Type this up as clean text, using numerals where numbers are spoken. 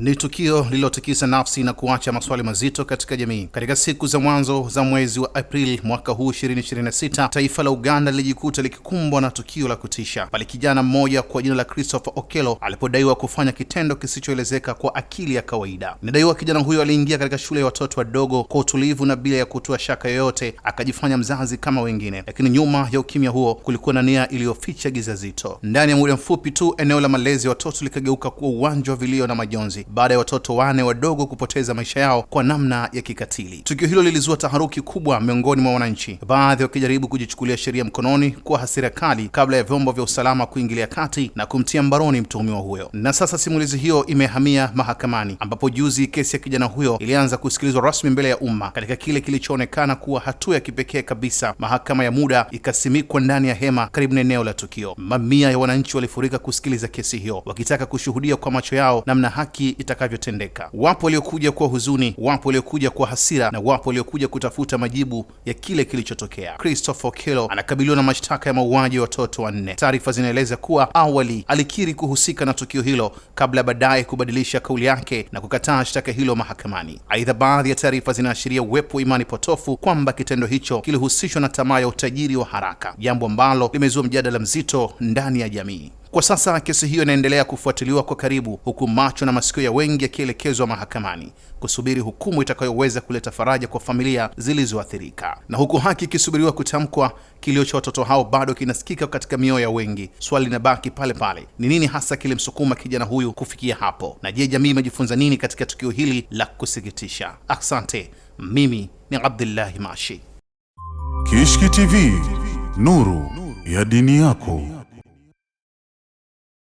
Ni tukio lililotikisa nafsi na kuacha maswali mazito katika jamii. Katika siku za mwanzo za mwezi wa Aprili mwaka huu 2026, taifa la Uganda lilijikuta likikumbwa na tukio la kutisha pale kijana mmoja kwa jina la Christopher Okello alipodaiwa kufanya kitendo kisichoelezeka kwa akili ya kawaida. Inadaiwa kijana huyo aliingia katika shule ya watoto wadogo kwa utulivu na bila ya kutoa shaka yoyote, akajifanya mzazi kama wengine. Lakini nyuma ya ukimya huo kulikuwa na nia iliyoficha giza zito. Ndani ya muda mfupi tu, eneo la malezi ya watoto likageuka kuwa uwanja wa vilio na majonzi baada ya watoto 4 wadogo kupoteza maisha yao kwa namna ya kikatili. Tukio hilo lilizua taharuki kubwa miongoni mwa wananchi, baadhi wakijaribu kujichukulia sheria mkononi kwa hasira kali kabla ya vyombo vya usalama kuingilia kati na kumtia mbaroni mtuhumiwa huyo. Na sasa simulizi hiyo imehamia mahakamani, ambapo juzi kesi ya kijana huyo ilianza kusikilizwa rasmi mbele ya umma. Katika kile kilichoonekana kuwa hatua ya kipekee kabisa, mahakama ya muda ikasimikwa ndani ya hema karibu na eneo la tukio. Mamia ya wananchi walifurika kusikiliza kesi hiyo, wakitaka kushuhudia kwa macho yao namna haki itakavyotendeka. Wapo waliokuja kwa huzuni, wapo waliokuja kwa hasira, na wapo waliokuja kutafuta majibu ya kile kilichotokea. Christopher Okello anakabiliwa na mashtaka ya mauaji ya watoto 4. Taarifa zinaeleza kuwa awali alikiri kuhusika na tukio hilo kabla baadaye kubadilisha kauli yake na kukataa shtaka hilo mahakamani. Aidha, baadhi ya taarifa zinaashiria uwepo wa imani potofu kwamba kitendo hicho kilihusishwa na tamaa ya utajiri wa haraka, jambo ambalo limezua mjadala mzito ndani ya jamii. Kwa sasa kesi hiyo inaendelea kufuatiliwa kwa karibu, huku macho na masikio ya wengi yakielekezwa mahakamani kusubiri hukumu itakayoweza kuleta faraja kwa familia zilizoathirika. Na huku haki ikisubiriwa kutamkwa, kilio cha watoto hao bado kinasikika katika mioyo ya wengi. Swali linabaki pale pale, ni nini hasa kilimsukuma kijana huyu kufikia hapo? Na je, jamii imejifunza nini katika tukio hili la kusikitisha? Asante. Mimi ni Abdullahi Mashi. Kishki TV, nuru ya dini yako.